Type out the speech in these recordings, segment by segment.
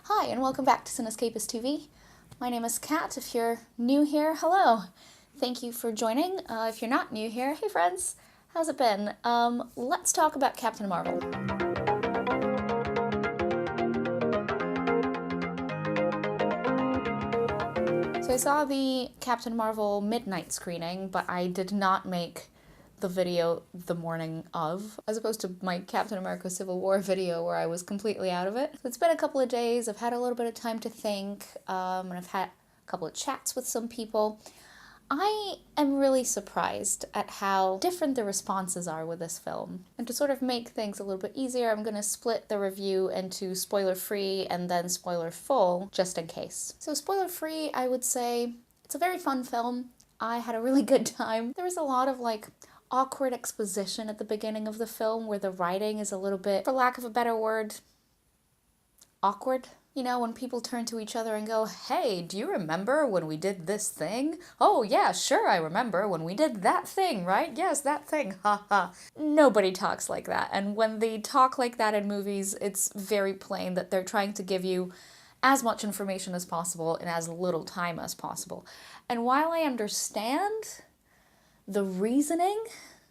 Hi, and welcome back to Cinescapist TV. My name is Kat. If you're new here, hello. Thank you for joining. If you're not new here, hey friends, how's it been? Let's talk about Captain Marvel. So I saw the Captain Marvel midnight screening, but I did not make the video the morning of, as opposed to my Captain America Civil War video where I was completely out of it. So it's been a couple of days, I've had a little bit of time to think, and I've had a couple of chats with some people. I am really surprised at how different the responses are with this film. And to sort of make things a little bit easier, I'm going to split the review into spoiler-free and then spoiler-full, just in case. So spoiler-free, I would say it's a very fun film. I had a really good time. There was a lot of awkward exposition at the beginning of the film where the writing is a little bit, for lack of a better word, awkward. You know, when people turn to each other and go, hey, do you remember when we did this thing? Oh yeah, sure, I remember when we did that thing, right? Yes, that thing, haha. Nobody talks like that. And when they talk like that in movies, it's very plain that they're trying to give you as much information as possible in as little time as possible. And while I understand the reasoning,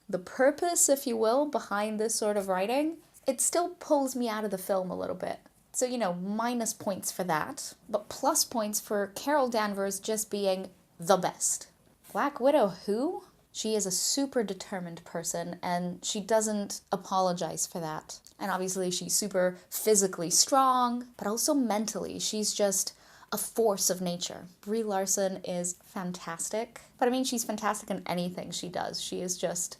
the purpose, if you will, behind this sort of writing, it still pulls me out of the film a little bit. So, you know, minus points for that, but plus points for Carol Danvers just being the best. Black Widow who? She is a super determined person and she doesn't apologize for that. And obviously she's super physically strong, but also mentally. She's just a force of nature. Brie Larson is fantastic. But I mean, she's fantastic in anything she does. She is just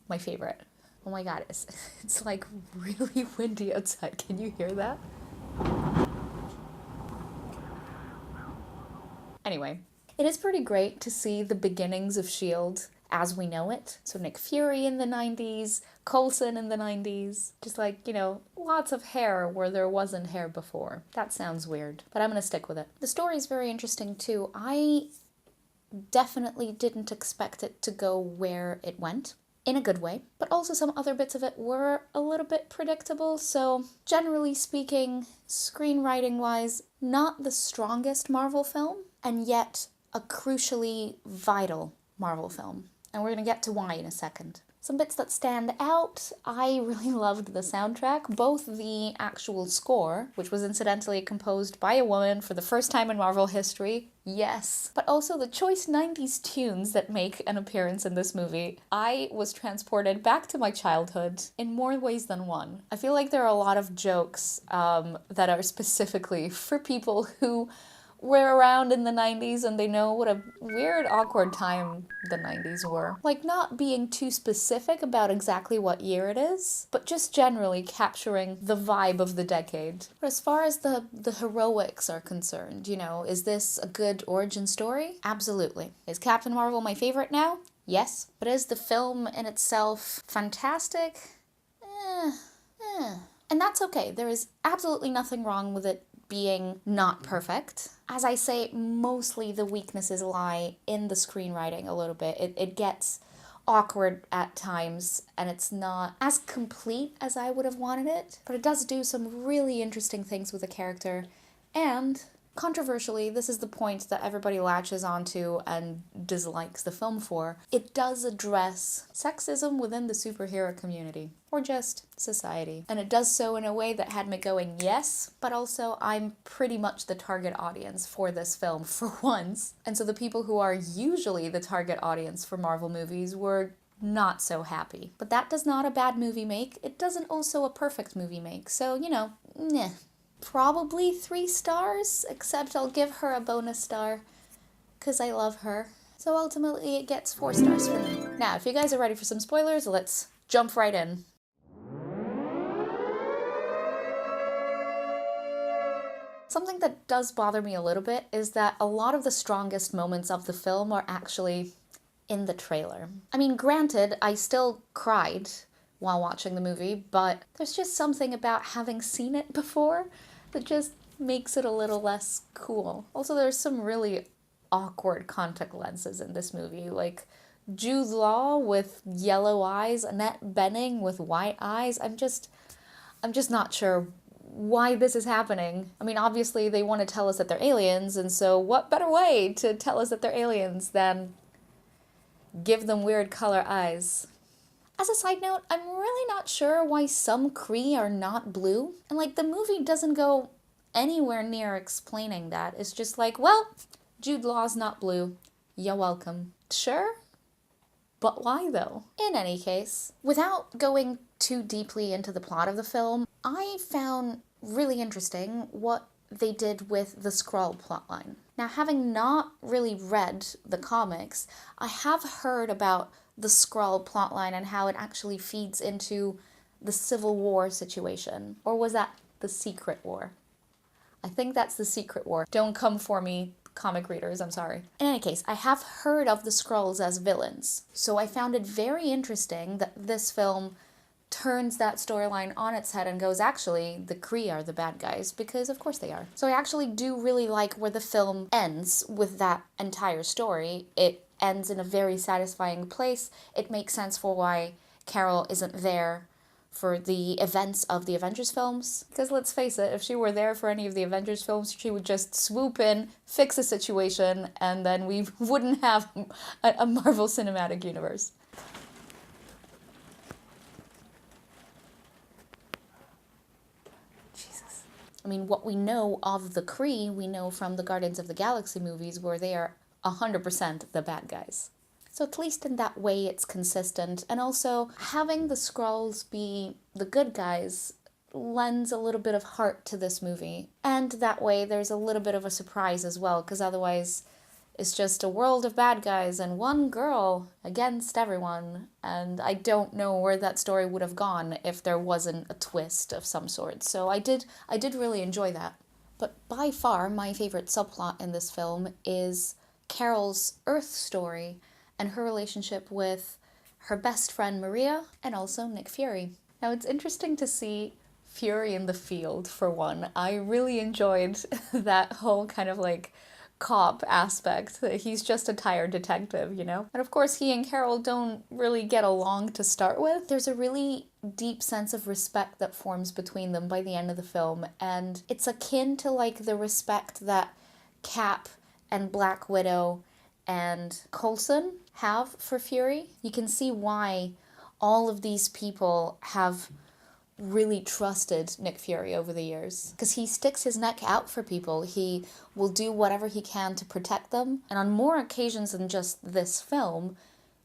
my favorite. Oh my god, it's like really windy outside. Can you hear that? Anyway, it is pretty great to see the beginnings of S.H.I.E.L.D. as we know it. So Nick Fury in the 90s, Coulson in the 90s, just like, you know, lots of hair where there wasn't hair before. That sounds weird, but I'm gonna stick with it. The story is very interesting too. I definitely didn't expect it to go where it went, in a good way, but also some other bits of it were a little bit predictable, so generally speaking, screenwriting-wise, not the strongest Marvel film, and yet a crucially vital Marvel film. And we're gonna get to why in a second. Some bits that stand out, I really loved the soundtrack, both the actual score, which was incidentally composed by a woman for the first time in Marvel history, yes, but also the choice 90s tunes that make an appearance in this movie. I was transported back to my childhood in more ways than one. I feel like there are a lot of jokes that are specifically for people who were around in the 90s and they know what a weird, awkward time the 90s were. Like, not being too specific about exactly what year it is, but just generally capturing the vibe of the decade. But as far as the heroics are concerned, you know, is this a good origin story? Absolutely. Is Captain Marvel my favorite now? Yes. But is the film in itself fantastic? And that's okay. There is absolutely nothing wrong with it being not perfect. As I say, mostly the weaknesses lie in the screenwriting a little bit. It gets awkward at times and it's not as complete as I would have wanted it, but it does do some really interesting things with the character. And controversially, this is the point that everybody latches onto and dislikes the film for, it does address sexism within the superhero community, or just society. And it does so in a way that had me going, yes, but also I'm pretty much the target audience for this film for once. And so the people who are usually the target audience for Marvel movies were not so happy. But that does not a bad movie make. It doesn't also a perfect movie make. So, you know, meh. Probably 3 stars, except I'll give her a bonus star because I love her. So ultimately it gets 4 stars for me. Now, if you guys are ready for some spoilers, let's jump right in. Something that does bother me a little bit is that a lot of the strongest moments of the film are actually in the trailer. I mean, granted, I still cried while watching the movie, but there's just something about having seen it before that just makes it a little less cool. Also, there's some really awkward contact lenses in this movie, like Jude Law with yellow eyes, Annette Bening with white eyes. I'm just not sure why this is happening. I mean, obviously they want to tell us that they're aliens, and so what better way to tell us that they're aliens than give them weird color eyes. As a side note, I'm really not sure why some Kree are not blue. And like, the movie doesn't go anywhere near explaining that. It's just like, well, Jude Law's not blue. You're welcome. Sure? But why though? In any case, without going too deeply into the plot of the film, I found really interesting what they did with the Skrull plotline. Now, having not really read the comics, I have heard about the Skrull plotline and how it actually feeds into the Civil War situation. Or was that the Secret War? I think that's the Secret War. Don't come for me, comic readers, I'm sorry. In any case, I have heard of the Skrulls as villains, so I found it very interesting that this film turns that storyline on its head and goes, actually, the Kree are the bad guys, because of course they are. So I actually do really like where the film ends with that entire story. It ends in a very satisfying place. It makes sense for why Carol isn't there for the events of the Avengers films. Because let's face it, if she were there for any of the Avengers films, she would just swoop in, fix a situation, and then we wouldn't have a Marvel Cinematic Universe. Jesus. I mean, what we know of the Kree, we know from the Guardians of the Galaxy movies, where they are 100% the bad guys. So at least in that way it's consistent, and also having the Skrulls be the good guys lends a little bit of heart to this movie. And that way there's a little bit of a surprise as well, because otherwise it's just a world of bad guys and one girl against everyone, and I don't know where that story would have gone if there wasn't a twist of some sort. So I did really enjoy that. But by far my favorite subplot in this film is Carol's Earth story and her relationship with her best friend Maria and also Nick Fury. Now, it's interesting to see Fury in the field, for one. I really enjoyed that whole kind of like cop aspect. He's just a tired detective, you know? And of course, he and Carol don't really get along to start with. There's a really deep sense of respect that forms between them by the end of the film, and it's akin to like the respect that Cap and Black Widow and Coulson have for Fury. You can see why all of these people have really trusted Nick Fury over the years. Because he sticks his neck out for people. He will do whatever he can to protect them. And on more occasions than just this film,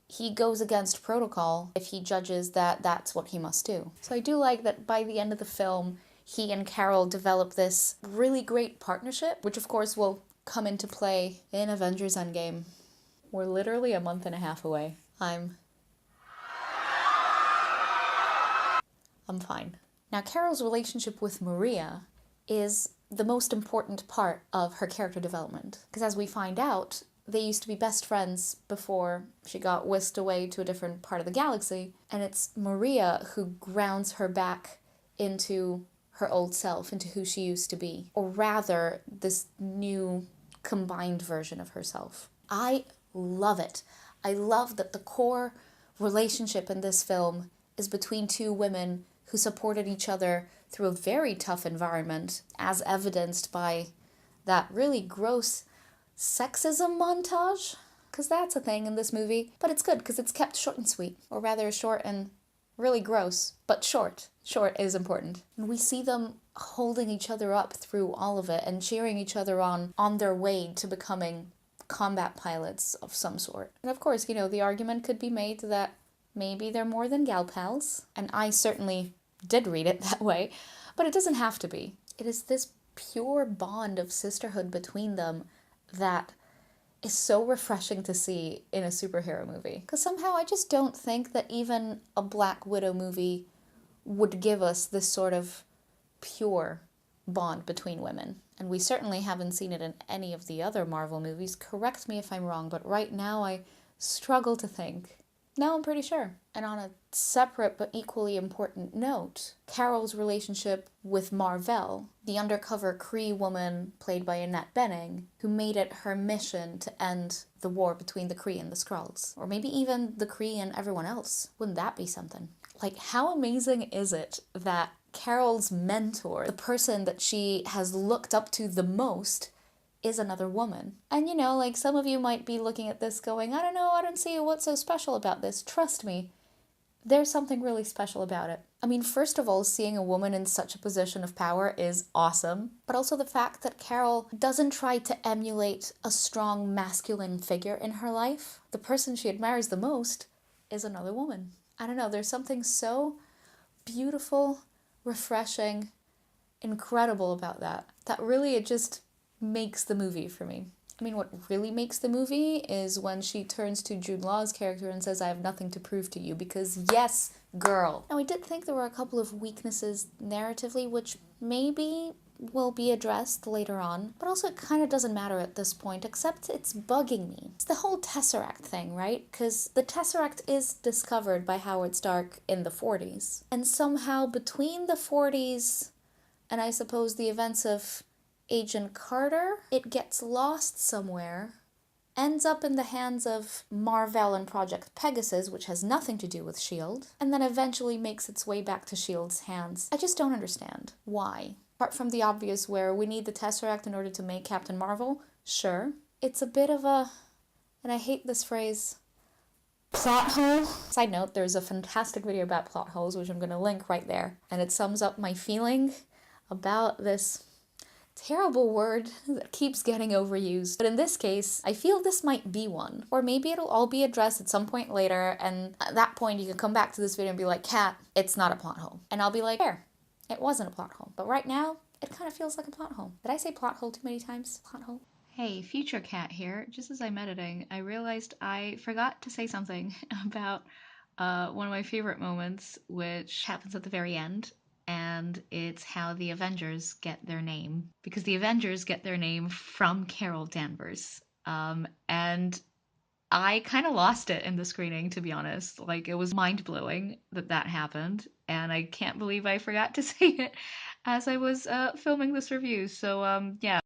he goes against protocol if he judges that that's what he must do. So I do like that by the end of the film, he and Carol develop this really great partnership, which of course will come into play in Avengers Endgame. We're literally a month and a half away. I'm fine. Now, Carol's relationship with Maria is the most important part of her character development. Because as we find out, they used to be best friends before she got whisked away to a different part of the galaxy. And it's Maria who grounds her back into her old self, into who she used to be. Or rather, this new combined version of herself. I love it. I love that the core relationship in this film is between two women who supported each other through a very tough environment, as evidenced by that really gross sexism montage, because that's a thing in this movie. But it's good because it's kept short and sweet, or rather short and really gross, but short. Short is important. And we see them holding each other up through all of it and cheering each other on their way to becoming combat pilots of some sort. And of course, you know, the argument could be made that maybe they're more than gal pals, and I certainly did read it that way, but it doesn't have to be. It is this pure bond of sisterhood between them that is so refreshing to see in a superhero movie. Because somehow I just don't think that even a Black Widow movie would give us this sort of pure bond between women. And we certainly haven't seen it in any of the other Marvel movies. Correct me if I'm wrong, but right now I struggle to think. No, I'm pretty sure. And on a separate but equally important note, Carol's relationship with Mar-vell, the undercover Kree woman played by Annette Bening, who made it her mission to end the war between the Kree and the Skrulls. Or maybe even the Kree and everyone else. Wouldn't that be something? Like, how amazing is it that Carol's mentor, the person that she has looked up to the most, is another woman? And you know, like, some of you might be looking at this going, I don't know, I don't see what's so special about this. Trust me, there's something really special about it. I mean, first of all, seeing a woman in such a position of power is awesome, but also the fact that Carol doesn't try to emulate a strong masculine figure in her life. The person she admires the most is another woman. I don't know, there's something so beautiful, refreshing, incredible about that. That really, it just makes the movie for me. I mean, what really makes the movie is when she turns to Jude Law's character and says, I have nothing to prove to you, because yes, girl. Now, I did think there were a couple of weaknesses narratively, which maybe will be addressed later on, but also it kind of doesn't matter at this point, except it's bugging me. It's the whole Tesseract thing, right? Because the Tesseract is discovered by Howard Stark in the 40s, and somehow between the 40s and I suppose the events of Agent Carter, it gets lost somewhere, ends up in the hands of mar-vell and Project Pegasus, which has nothing to do with S.H.I.E.L.D., and then eventually makes its way back to S.H.I.E.L.D.'s hands. I just don't understand. Why? Apart from the obvious where we need the Tesseract in order to make Captain Marvel, sure. It's a bit of a, and I hate this phrase, plot hole. Side note, there's a fantastic video about plot holes, which I'm going to link right there, and it sums up my feeling about this terrible word that keeps getting overused. But in this case, I feel this might be one. Or maybe it'll all be addressed at some point later, and at that point you can come back to this video and be like, Kat, it's not a plot hole. And I'll be like, there, it wasn't a plot hole. But right now, it kind of feels like a plot hole. Did I say plot hole too many times? Plot hole? Hey, future Kat here. Just as I'm editing, I realized I forgot to say something about one of my favorite moments, which happens at the very end. And it's how the Avengers get their name. Because the Avengers get their name from Carol Danvers. And I kind of lost it in the screening, to be honest. Like, it was mind-blowing that that happened. And I can't believe I forgot to say it as I was filming this review. So, yeah.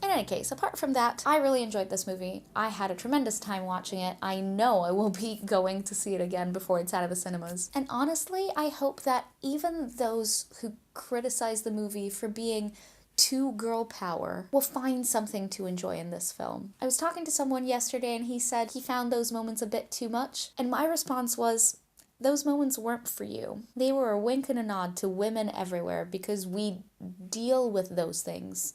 In any case, apart from that, I really enjoyed this movie. I had a tremendous time watching it. I know I will be going to see it again before it's out of the cinemas. And honestly, I hope that even those who criticize the movie for being too girl power will find something to enjoy in this film. I was talking to someone yesterday and he said he found those moments a bit too much. And my response was, those moments weren't for you. They were a wink and a nod to women everywhere because we deal with those things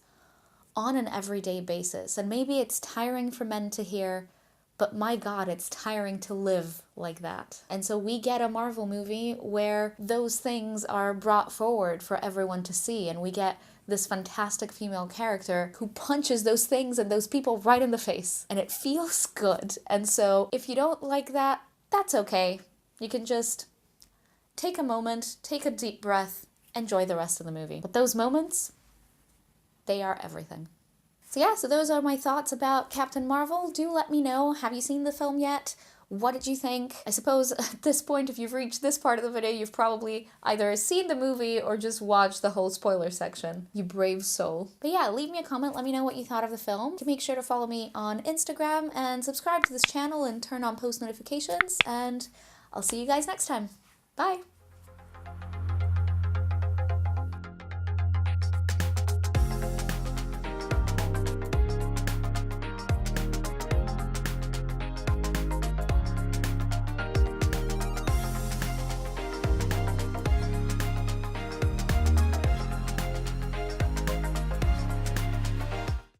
on an everyday basis. And maybe it's tiring for men to hear, but my God, it's tiring to live like that. And so we get a Marvel movie where those things are brought forward for everyone to see, and we get this fantastic female character who punches those things and those people right in the face. And it feels good. And so if you don't like that, that's okay. You can just take a moment, take a deep breath, enjoy the rest of the movie. But those moments, they are everything. So yeah, so those are my thoughts about Captain Marvel. Do let me know, have you seen the film yet? What did you think? I suppose at this point, if you've reached this part of the video, you've probably either seen the movie or just watched the whole spoiler section. You brave soul. But yeah, leave me a comment, let me know what you thought of the film. You can make sure to follow me on Instagram and subscribe to this channel and turn on post notifications, and I'll see you guys next time. Bye!